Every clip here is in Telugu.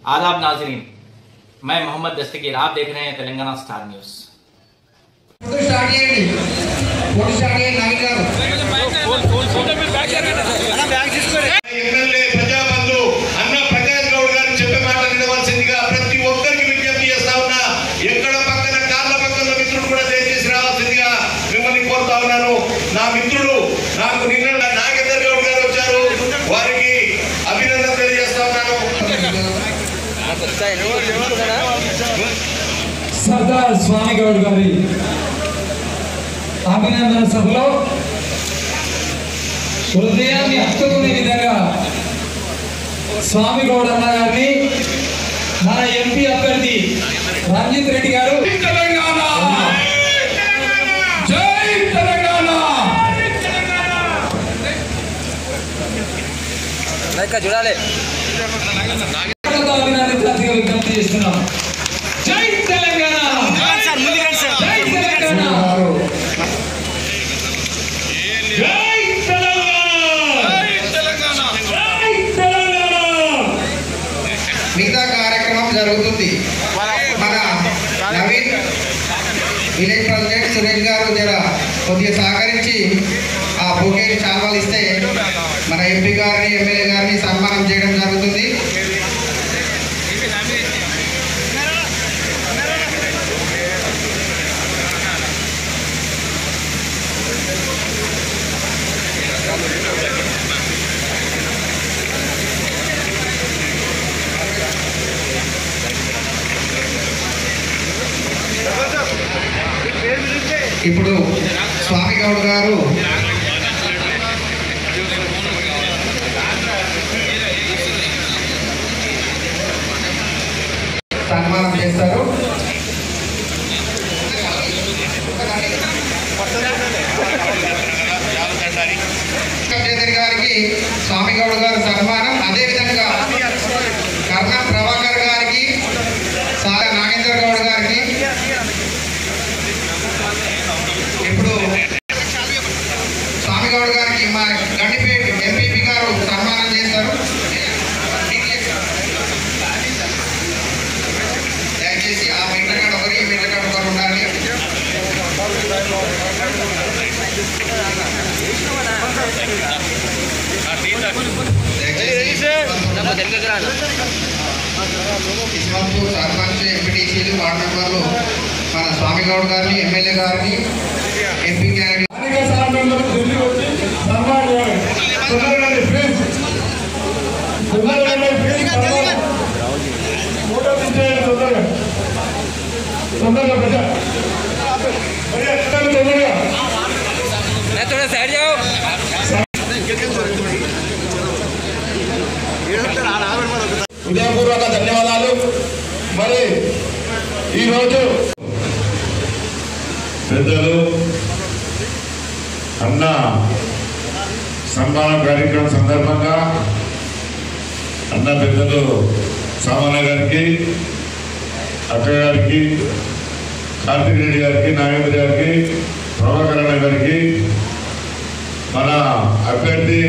आदाब नाजरीन, मैं मोहम्मद दस्तगीर, आप देख रहे हैं तेलंगाना स्टार न्यूज। నా మిత్రుడు నాకు నిన్న నాగేందర్ గౌడ్ గారు వచ్చారు, వారికి అభినందన తెలియజేస్తా ఉన్నాను. సర్దార్ స్వామి గౌడ్ గారి అభినందన సభలో హృదయాన్ని హత్తుకునే విధంగా స్వామి గౌడ్ అన్న గారిని మన ఎంపీ అభ్యర్థి రంజిత్ రెడ్డి గారు చూడాలి అభినందించాల్సిగా విజ్ఞప్తి చేస్తున్నాం. జై తెలంగాణ, జై తెలంగాణ, జై తెలంగాణ, జై తెలంగాణ. మిగతా కార్యక్రమం జరుగుతుంది. మన నవీన్ విలేజ్ ప్రెసిడెంట్ సురేష్ గారు జర కొద్దిగా సహకరించి ఆ బొకేని చాలాలు ఇస్తే మన ఎంపీ గారిని ఎమ్మెల్యే గారిని సన్మానం చేయడం జరుగుతుంది. ఇప్పుడు స్వామి గౌడ్ గారు సన్మానం చేస్తారు. గారికి స్వామి గౌడ్ గారు సన్మానం, అదేవిధంగా కర్ణం ప్రభాకర్ గారికి, సారా నాగేందర్ గౌడ్ గారికి ఇప్పుడు స్వామి గౌడ్ గారికి మా గండిపేట ఎంపీపీ గారు సన్మానం చేస్తారు. దయచేసి ఆ మీటర్ కార్డు ఒకరి ఈ మీటర్ కార్డు ఒకరు ఉండాలి. ఇస్మాపూర్ సర్పంచ్ ఎంపీటీసీలు వార్డు మెంబర్లు మన స్వామి గౌడ్ గారిని, ఎమ్మెల్యే గారిని, ఎంపీ గారిని సైడ్ जाओ. హృదయపూర్వక ధన్యవాదాలు. మరి ఈరోజు పెద్దలు అన్న సన్మాన కార్యక్రమం సందర్భంగా అన్న పెద్దలు సామాన్య గారికి, అక్క గారికి, కార్తిక్ రెడ్డి గారికి, నాగేంద్ర గారికి, ప్రభాకరణ గారికి, మన అభ్యర్థి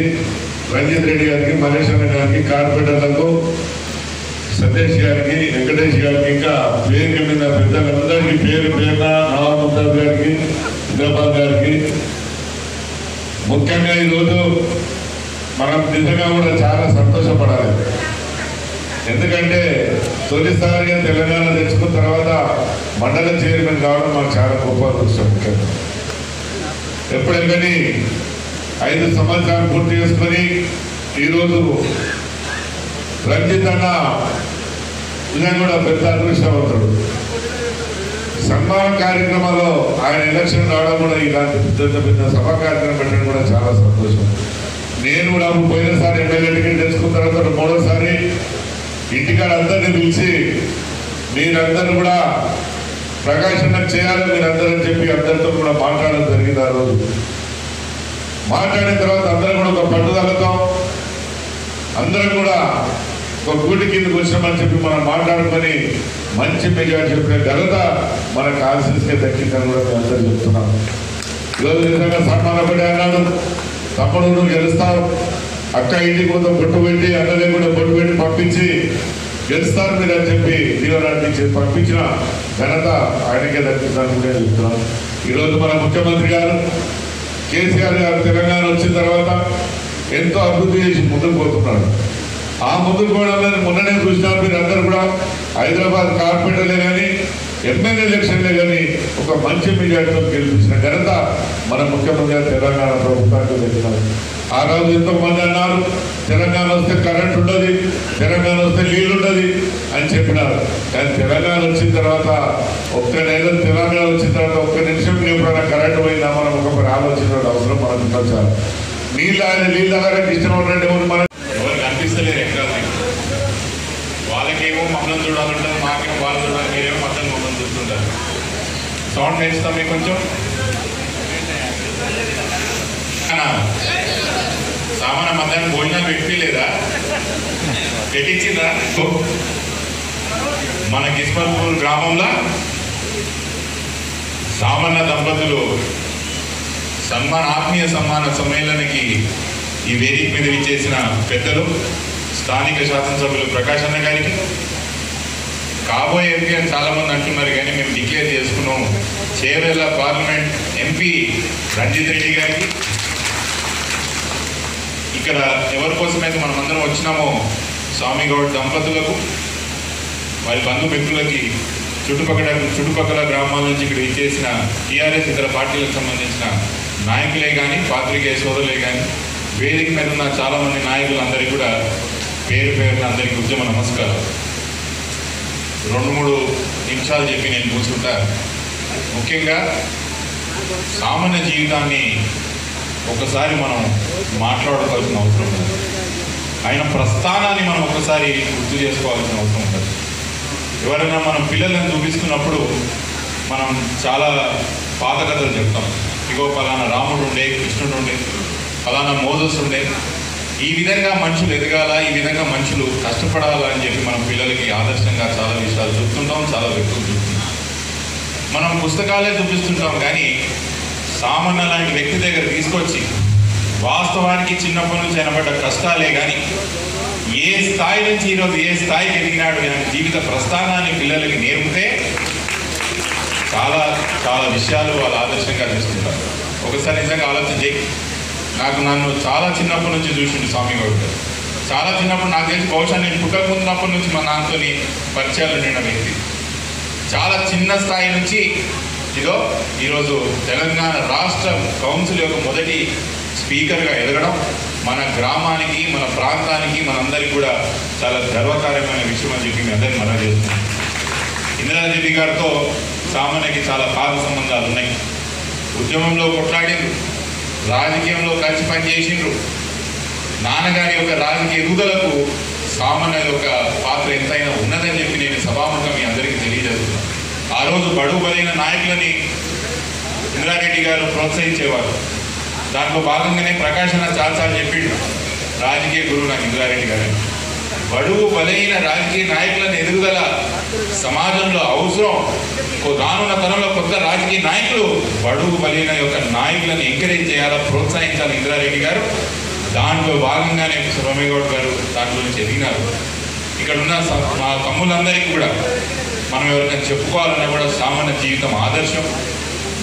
రంజిత్ రెడ్డి గారికి, మహేష్ రెడ్డి గారికి, కార్పొరేటర్లకు, సతీష్ గారికి, వెంకటేష్ గారికి, ఇంకా పేరు మీద పెద్దలందరికీ పేరు పేరున నవాబ్ ముంతాజ్ గారికి, ఇంద్రపాల్ గారికి, ముఖ్యంగా ఈరోజు మనం నిజంగా కూడా చాలా సంతోషపడాలి. ఎందుకంటే తొలిసారిగా తెలంగాణ తెచ్చుకున్న తర్వాత మండల చైర్మన్ కావడం మాకు చాలా గొప్ప అదృష్టం. ముఖ్యంగా ఎప్పుడెక్కడి 5 సంవత్సరాలు పూర్తి చేసుకొని ఈరోజు రంజిత్ అన్న నిజంగా కూడా పెద్ద అదృష్టవంతుడు. సన్మాన కార్యక్రమాల్లో ఆయన ఎలక్షన్ రావడం కూడా ఇలాంటి పెద్ద సభా కార్యక్రమం పెట్టడం కూడా చాలా సంతోషం. నేను కూడా పోయినసారి ఎమ్మెల్యే టికెట్ తెచ్చుకున్న తర్వాత మూడోసారి ఇంటికాడ అందరినీ పిలిచి మీరందరూ కూడా ప్రకాశనం చేయాలి మీరందరూ అని చెప్పి అందరితో కూడా మాట్లాడడం జరిగింది. ఆ రోజు మాట్లాడిన తర్వాత అందరం కూడా ఒక పట్టుదలతో అందరం కూడా ఒక గూటి కిందకు వచ్చామని చెప్పి మనం మాట్లాడుకొని మంచి మెజార్టీ చెప్పిన ఘనత మనకు ఆశీస్కే దక్కిందని కూడా మేము అందరూ చెప్తున్నాం. ఈరోజు నిజంగా సన్మానపడి అన్నాడు, తమ్ముడు నువ్వు గెలుస్తావు, అక్క ఇంటికి కొంత బొట్టు పెట్టి అన్నదే కూడా బొట్టు పెట్టి పంపించి గెలుస్తారు మీరు అని చెప్పి దీవెనర్పించి పంపించిన ఘనత ఆయనకే దక్కిందని కూడా చెప్తున్నాను. ఈరోజు మన ముఖ్యమంత్రి గారు కేసీఆర్ గారు తెలంగాణ వచ్చిన తర్వాత ఎంతో అభివృద్ధి చేసి ముందుకు పోతున్నాడు. ఆ ముందుకు పోవడం మొన్ననే చూసినారు మీరు అందరూ కూడా. హైదరాబాద్ కార్పొరేటర్లే కానీ ఎమ్మెల్యే ఎలక్షన్లే కానీ ఒక మంచి మెజార్టీతో గెలిపించిన ఘనత మన ముఖ్యమంత్రి తెలంగాణ ప్రభుత్వానికి దక్కినారు. ఆ రోజు ఎంతోమంది అన్నారు తెలంగాణ వస్తే కరెంట్ ఉండదు, తెలంగాణ వస్తే నీళ్ళు ఉండదు అని చెప్పినారు. కానీ తెలంగాణ వచ్చిన తర్వాత ఒక్క నెల తెలంగాణ వచ్చిన తర్వాత ఒక్క నిమిషం ఎప్పుడైనా కరెంట్ పోయిందా మనం ఒకరి ఆలోచన అవసరం మనకు ఉంచాలి. నీళ్ళు దగ్గరకు ఇష్టం ఉన్నట్టు ఎవరు కనిపిస్తలేరు ఎక్కడ. వాళ్ళకేమో మమ్మల్ని చూడాలంటారు, మాకేమో వాళ్ళు చూడాలి, మీరేమో మొత్తం మమ్మల్ని చూస్తుంటారు. సౌండ్ పెంచుతాం మీకు కొంచెం. సామాన్య మధ్యాహ్నం భోజనాలు పెట్టలేదా? పెట్టించిందా? మన కిస్మత్పూర్ గ్రామంలో సామాన్య దంపతులు ఆత్మీయ సన్మాన సమ్మేళనకి ఈ వేదిక మీద విచ్చేసిన పెద్దలు స్థానిక శాసనసభ్యులు ప్రకాష్ అన్న గారికి, కాబోయే ఎంపీ అని చాలామంది అంటున్నారు కానీ మేము డిక్లేర్ చేసుకున్నాం చేవెళ్ళ పార్లమెంట్ ఎంపీ రంజిత్ రెడ్డి గారికి, ఇక్కడ ఎవరి కోసమైతే మనం అందరం వచ్చినామో స్వామిగౌడ్ దంపతులకు, వారి బంధుమిత్రులకి, చుట్టుపక్కల గ్రామాల నుంచి ఇక్కడ ఇచ్చేసిన టీఆర్ఎస్ ఇతర పార్టీలకు సంబంధించిన నాయకులే కానీ పాత్రికేయ సోదరులే కానీ వేదిక మీద ఉన్న చాలామంది నాయకులందరికీ కూడా పేరు పేరున అందరికీ ఉద్యమ నమస్కారం. 2-3 నిమిషాలు చెప్పి నేను కూర్చుంటా. ముఖ్యంగా సామాన్య జీవితాన్ని ఒకసారి మనం మాట్లాడుకోవాల్సిన అవసరం ఉంది. ఆయన ప్రస్థానాన్ని మనం ఒకసారి గుర్తు చేసుకోవాల్సిన అవసరం ఉంటుంది. ఎవరైనా మనం పిల్లలను చూపిస్తున్నప్పుడు మనం చాలా పాత కథలు చెప్తాం. ఇగో పలానా రాముడు ఉండే, కృష్ణుడు ఉండే, పలానా మోజస్ ఉండే, ఈ విధంగా మనుషులు ఎదగాల, ఈ విధంగా మనుషులు కష్టపడాలా అని చెప్పి మనం పిల్లలకి ఆదర్శంగా చాలా విషయాలు చెప్తుంటాం, చాలా వ్యక్తులు చూస్తుంటాం. మనం పుస్తకాలే చూపిస్తుంటాం కానీ సామాన్య లాంటి వ్యక్తి దగ్గర తీసుకొచ్చి వాస్తవానికి చిన్నప్పటి నుంచి అనబడ్డ కష్టాలే కానీ ఏ స్థాయి నుంచి ఈరోజు ఏ స్థాయికి ఎదిగినాడు అనే జీవిత ప్రస్థానాన్ని పిల్లలకి నేర్పితే చాలా చాలా విషయాలు వాళ్ళు ఆదర్శంగా తీసుకుంటారు. ఒకసారి నిజంగా ఆలోచన చేయి. నన్ను చాలా చిన్నప్పటి నుంచి చూసిండు స్వామిగౌడ్ గారు. చాలా చిన్నప్పుడు నాకు తెలిసి బహుశా నేను పుట్టకముందున్నప్పటి నుంచి మా నాన్నతో పరిచయాలు ఉండిన వ్యక్తి. చాలా చిన్న స్థాయి నుంచి ఈరోజు తెలంగాణ రాష్ట్ర కౌన్సిల్ యొక్క మొదటి స్పీకర్గా ఎదగడం మన గ్రామానికి, మన ప్రాంతానికి, మనందరికీ కూడా చాలా గర్వకార్యమైన విషయం అని చెప్పి మీ అందరికీ మనం చేస్తున్నాం. ఇందిరారెడ్డి గారితో సామాన్యకి చాలా పాత సంబంధాలు ఉన్నాయి. ఉద్యమంలో కొట్లాడిండ్రు, రాజకీయంలో కలిసి పనిచేసిండ్రు. నాన్నగారి యొక్క రాజకీయ ఎదుగుదలకు సామాన్య యొక్క పాత్ర ఎంతైనా ఉన్నదని చెప్పి నేను సభాముఖంగా మీ అందరికీ తెలియజేస్తున్నాను. ఆ రోజు బడుగు బలైన నాయకులని ఇందిరారెడ్డి గారు ప్రోత్సహించేవారు. దాంట్లో భాగంగానే ప్రకాష్ అన్న చాలాసార్లు చెప్పిండు, రాజకీయ గురువు నాకు ఇందిరారెడ్డి గారు. బడుగు బలైన రాజకీయ నాయకులను ఎదుగుదల సమాజంలో అవసరం. రానున్న తరంలో కొత్త రాజకీయ నాయకులు బడుగు బలైన యొక్క నాయకులను ఎంకరేజ్ చేయాలా, ప్రోత్సహించాలి ఇందిరారెడ్డి గారు. దాంట్లో భాగంగానే స్వామిగౌడ్ గారు దాంట్లో నుంచి ఎదిగినారు. ఇక్కడ ఉన్న మా తమ్ములందరికీ కూడా మనం ఎవరికైనా చెప్పుకోవాలన్నా కూడా సామాన్య జీవితం ఆదర్శం.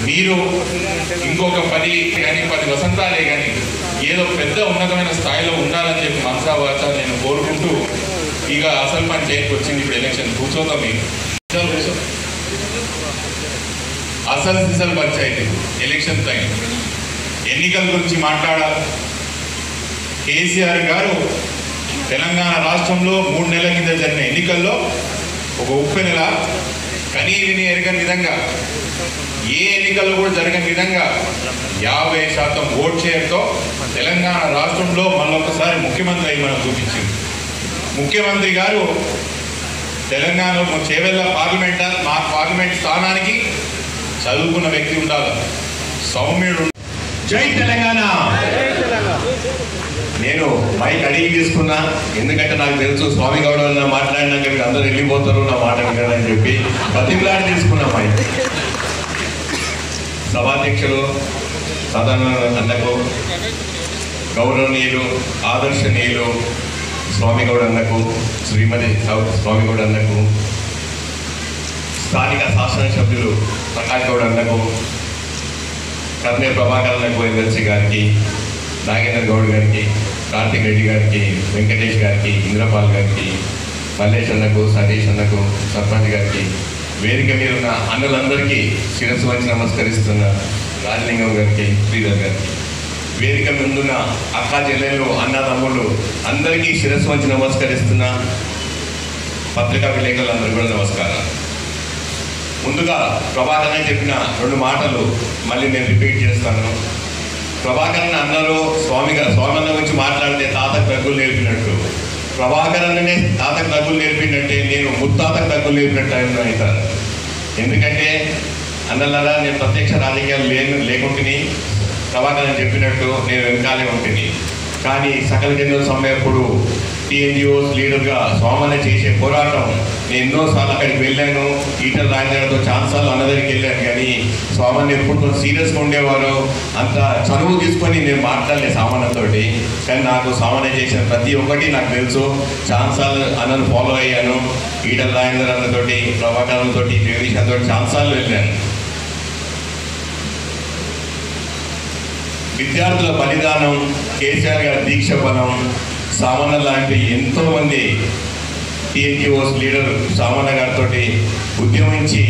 మీరు ఇంకొక 10 వసంతాలే కానీ ఏదో పెద్ద ఉన్నతమైన స్థాయిలో ఉండాలని చెప్పి మనసా వాచా నేను కోరుకుంటూ ఇక అసలు పని చేయకు వచ్చింది. ఇప్పుడు ఎలక్షన్ కూర్చోతాం. అసలు సిసలు పంచాయతీ ఎలక్షన్ టైం ఎన్నికల గురించి మాట్లాడాలి. కేసీఆర్ గారు తెలంగాణ రాష్ట్రంలో 3 నెలల కింద జరిగిన ఎన్నికల్లో ఒక ఉప్పెనెల కనీవిని ఎరగని విధంగా, ఏ ఎన్నికల్లో కూడా జరగని విధంగా 50% ఓట్ షేర్తో తెలంగాణ రాష్ట్రంలో మళ్ళొకసారి ముఖ్యమంత్రి అయి మనం చూపించింది. ముఖ్యమంత్రి గారు తెలంగాణలో చేవెళ్ళ పార్లమెంట్ స్థానానికి చదువుకున్న వ్యక్తి ఉండాలి, సౌమ్యుడు. జై తెలంగాణ. నేను మైక్ అడిగి తీసుకున్నా, ఎందుకంటే నాకు తెలుసు స్వామిగౌడ్ అన్న మాట్లాడినాక మీరు అందరూ వెళ్ళిపోతారు నా మాట వినాలని చెప్పి బతిమలాడి తీసుకున్నా మైక్. సభాధ్యక్షులు సాధారణ అన్నకు, గౌరవనీయులు, ఆదర్శనీయులు స్వామిగౌడ్ అన్నకు, శ్రీమతి స్వామిగౌడ్ అన్నకు, స్థానిక శాసనసభ్యులు ప్రకాష్ గౌడ్ అన్నకు, కర్నే ప్రభాకర్ అన్నకు, ఎమ్మెల్సీ గారికి, నాగేంద్ర గౌడ్ గారికి, కార్తిక్ రెడ్డి గారికి, వెంకటేష్ గారికి, ఇంద్రపాల్ గారికి, మల్లేష్ అన్నకు, సతీష్ అన్నకు, సర్పంచ్ గారికి, వేదిక మీద ఉన్న అన్నలందరికీ శిరస్సు వంచి నమస్కరిస్తున్న రాజలింగం గారికి, శ్రీధర్ గారికి, వేదిక ముందున్న అక్కా చెల్లెళ్ళు, అన్నదమ్ముళ్ళు అందరికీ శిరస్సు వంచి నమస్కరిస్తున్న పత్రికా విలేకరులందరూ కూడా నమస్కారం. ముందుగా ప్రభాకర్ అని చెప్పిన 2 మాటలు మళ్ళీ నేను రిపీట్ చేస్తాను. ప్రభాకర్ అన్నలో స్వామి అన్న గురించి మాట్లాడితే తాతకు దగ్గులు నేర్పినట్టు, ప్రభాకర్ అన్ననే తాతకు దగ్గులు నేర్పినట్టే నేను ముత్తాతకు దగ్గులు నేర్పినట్టు అవుతాను. ఎందుకంటే అన్నలారా నేను ప్రత్యక్ష రాజకీయాలు లేకుంటుని ప్రభాకర్ అని చెప్పినట్టు నేను వెనకాలే ఉంటుంది. కానీ సకల జనుల సమ్మెప్పుడు టీఎన్జిఓస్ లీడర్గా స్వామన్న చేసే పోరాటం నేను ఎన్నోసార్లు అక్కడికి వెళ్ళాను. ఈటల రాజేంద్రతో ఛాన్సార్లు అన్న దగ్గరికి వెళ్ళాను. కానీ స్వామన్న ఎప్పుడు సీరియస్గా ఉండేవారు. అంత చనువు తీసుకొని నేను మాట్లాడలేదు సామాన్యతోటి. కానీ నాకు సామాన్య చేసిన ప్రతి ఒక్కటి నాకు తెలుసు. ఛాన్సార్లు అన్నను ఫాలో అయ్యాను. ఈటల రాజేంద్ర అన్నతోటి, ప్రభాకర్లతోటి, జగదీశ్తో ఛాన్సార్లు వెళ్ళాను. విద్యార్థుల బలిదానం, కేసీఆర్ గారి దీక్ష బలం, సామాన్య లాంటి ఎంతోమంది టీఎన్జిఓస్ లీడర్ సామాన్య గారితో ఉద్యమించి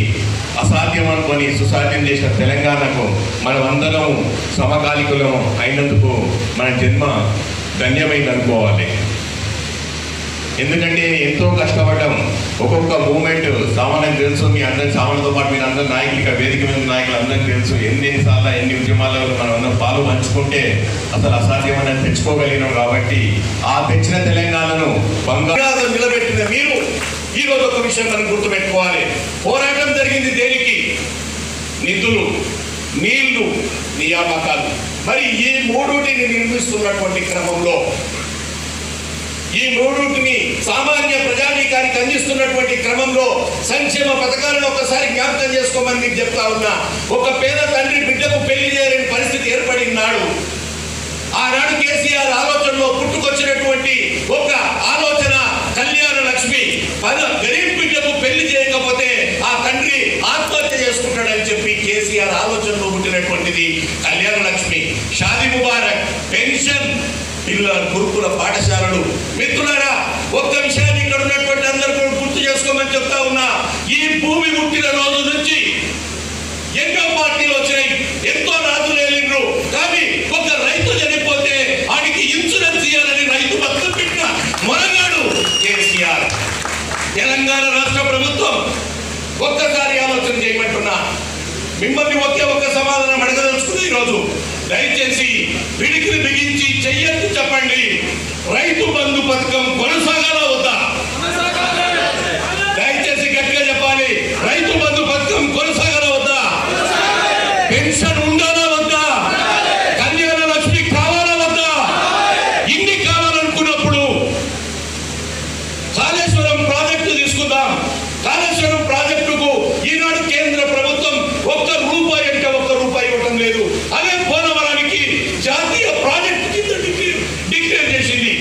అసాధ్యం అనుకొని సుసాధ్యం చేసిన తెలంగాణకు మనమందరం సమకాలికులం అయినందుకు మన జన్మ ధన్యమైంది అనుకోవాలి. ఎందుకంటే ఎంతో కష్టపడ్డాం. ఒక్కొక్క మూమెంట్ సామాన్యం తెలుసు. మీ అందరి సామాన్యతో పాటు మీరు అందరు నాయకులు, ఇక్కడ వేదిక మీద నాయకులు అందరికీ తెలుసు. ఎన్నిసార్లు ఎన్ని ఉద్యమాలలో మనం అందరం పాలు పంచుకుంటే అసలు అసాధ్యమని తెచ్చుకోగలిగినాం. కాబట్టి ఆ తెచ్చిన తెలంగాణను బంగారు నిలబెట్టిన మీరు ఈరోజు ఒక విషయం మనం గుర్తుపెట్టుకోవాలి. పోరాటం జరిగింది దేనికి? నిధులు, నీళ్లు, నియామకాలు. మరి ఈ మూడుటిని నిర్మిస్తున్నటువంటి క్రమంలో, ఈ మూడుటిని సామాన్య ప్రజానీకానికి అందిస్తున్నటువంటి క్రమంలో సంక్షేమ పథకాలను ఒకసారి జ్ఞాపకం చేసుకోమని మీకు చెప్తా ఉన్నా. ఒక పేద తండ్రి బిడ్డకు పెళ్లి చేయలేని పరిస్థితి ఏర్పడినాడు. ఆనాడు కేసీఆర్ ఆలోచనలో పుట్టుకొచ్చినటువంటి ఒక ఆలోచన కళ్యాణ లక్ష్మి. గరీబ్ బిడ్డకు పెళ్లి చేయకపోతే ఆ తండ్రి ఆత్మహత్య చేసుకుంటాడని చెప్పి కేసీఆర్ ఆలోచనలో పుట్టినటువంటిది కళ్యాణ లక్ష్మి. షాదీ ముబారక్, పెన్షన్, పిల్లల గురుకుల పాఠశాలలు. మిత్రులారా, ఒక్క విషయాన్ని ఇక్కడ ఉన్నటువంటి అందరూ కూడా గుర్తు చేసుకోమని చెప్తా ఉన్నా. ఈ భూమి పుట్టిన రోజు నుంచి ఎన్నో పార్టీలు వచ్చినాయి, ఎంతో రాజులు వెళ్ళిండ్రు. కానీ ఒక రైతు చనిపోతే ఆడికి ఇన్సూరెన్స్ ఇవ్వాలని రైతు భక్తులు పెట్టిన మొరగాడు కేసీఆర్. తెలంగాణ రాష్ట్ర ప్రభుత్వం ఒక్కసారి ఆలోచన చేయమంటున్నా. మిమ్మల్ని ఒక్క సమాధానం అడగదలుచుకుంది ఈరోజు. దయచేసి పిడికిని బిగించి చెయ్యొద్దు చెప్పండి. రైతు బంధు పథకం కొనసాగాల వద్దా? దయచేసి గట్టిగా చెప్పాలి. రైతు బంధు పథకం కొనసాగాల వద్దా? పెన్షన్ ఉండాలా వద్దా? కళ్యాణ లక్ష్మి కావాలా వద్దా? ఇన్ని కావాలనుకున్నప్పుడు కాళేశ్వరం ప్రాజెక్టు తీసుకుందాం. కాళేశ్వరం ప్రాజెక్టుకు ఈనాడు కేంద్ర ప్రభుత్వం ఒక్క రూపాయి ఇవ్వటం లేదు. అదే పోలవరానికి జాతీయ ప్రాజెక్టు కింద డిక్లేర్ చేసింది.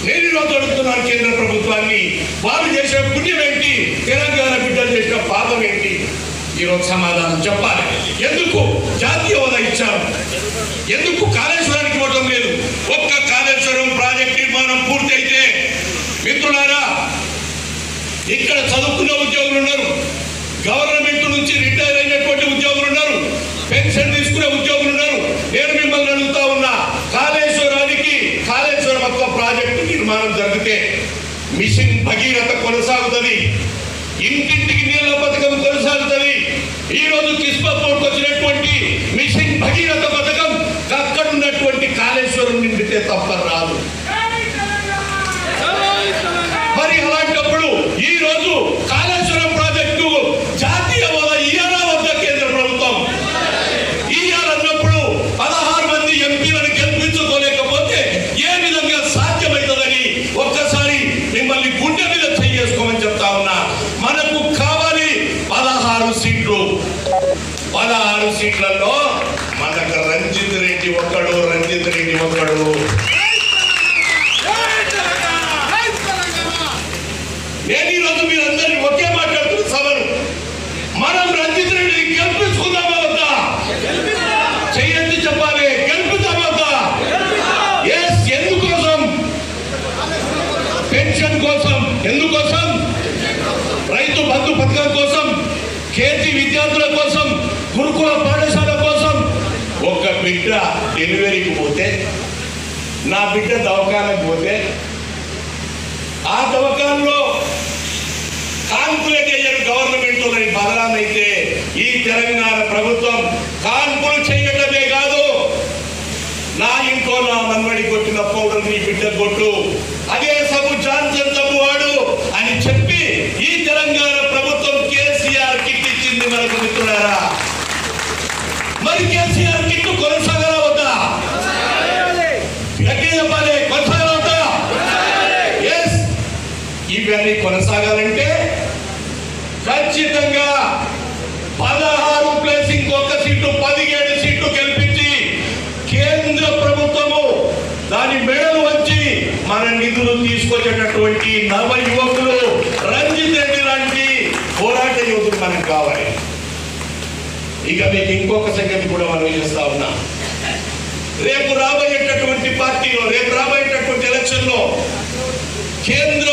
నేను ఈరోజు అడుగుతున్నాను కేంద్ర ప్రభుత్వాన్ని, వారు చేసిన పుణ్యం ఏంటి? తెలంగాణ బిడ్డలు చేసిన పాపం ఏంటి? ఈరోజు సమాధానం చెప్పాలి. ఎందుకు జాతీయ హోదా ఇచ్చారు? ఎందుకు కాళేశ్వరానికి ఇవ్వటం లేదు? ఒక్క కాళేశ్వరం ప్రాజెక్ట్ నిర్మాణం పూర్తి అయితే మిత్రులారా, ఇక్కడ చదువుకున్న ఉద్యోగులు ఉన్నారు, గవర్నమెంట్ నుంచి రిటైర్ అయినటువంటి ఉద్యోగులు ఉన్నారు, పెన్షన్ తీసుకునే ఉద్యోగులు ఉన్నారు. నేను మిమ్మల్ని అడుగుతా ఉన్నా, కాళేశ్వరం ఒక్క ప్రాజెక్టు నిర్మాణం జరిగితే మిషన్ భగీరథ కొనసాగుతుంది, ఇంటింటికి నీళ్ల పథకం కొనసాగుతుంది. ఈ రోజు కిస్మత్కి వచ్చినటువంటి మిషన్ భగీరథ పథకం అక్కడ ఉన్నటువంటి కాళేశ్వరం నిండితే తప్ప రాదు. మరి అలాంటప్పుడు ఈ రోజు కాళేశ్వరం ప్రాజెక్టు జాతీయ హోదా ఇయ్యాలా వద్దా? కేంద్ర ప్రభుత్వం ఇయ్యాలన్నప్పుడు 16 మంది ఎంపీలను గెలిపించుకోలేకపోతే ఏ విధంగా సాధ్యమవుతుందని ఒక్కసారి మిమ్మల్ని గుండె మీద చేసుకోమని చెప్తా ఉన్నా. మనకు కావాలి 16 సీట్లు. 16 సీట్లలో మనకు రంజిత్ రెడ్డి ఒక్కడు. గురుకుల పాఠశాల కోసం ఒక బిడ్డ డెలివరీకి పోతే, నా బిడ్డ దవాఖానకు పోతే ఆ దవాఖానలో కాన్పులే చేయరు గవర్నమెంట్ బదలానైతే ఈ తెలంగాణ ప్రభుత్వం కాన్పులు చేయడమే కాదు, నా ఇంట్లో నా మన్వడి కొట్టిన పౌడర్ నీ బిడ్డ కొట్టు, అదే సబు జాన్సన్ సబు వాడు అని చెప్పి ఈ తెలంగాణ ప్రభుత్వం కేసీఆర్ కిట్ ఇచ్చింది మనకు మిత్రులారా. మరి కేసీఆర్ కిట్ కొనసాగవద్దా? చెప్పాలి, కొనసాగవద్దా? ఎస్, ఇవన్నీ కొనసాగాలంటే ఖచ్చితంగా 16 ప్లస్ ఇంకొక సీటు 17 సీట్లు గెలిపించి కేంద్ర ప్రభుత్వము దాని మెడలు వచ్చి మన నిధులు తీసుకొచ్చేటటువంటి నవ యువకులు రంజిత్ రెడ్డి లాంటి పోరాట యోధులు మనకు కావాలి. ఇక మీకు ఇంకొక సంగతి కూడా మనం చేస్తా ఉన్నా, రేపు రాబోయేటటువంటి పార్టీలో, రేపు రాబోయేటటువంటి ఎలక్షన్ లో కేంద్ర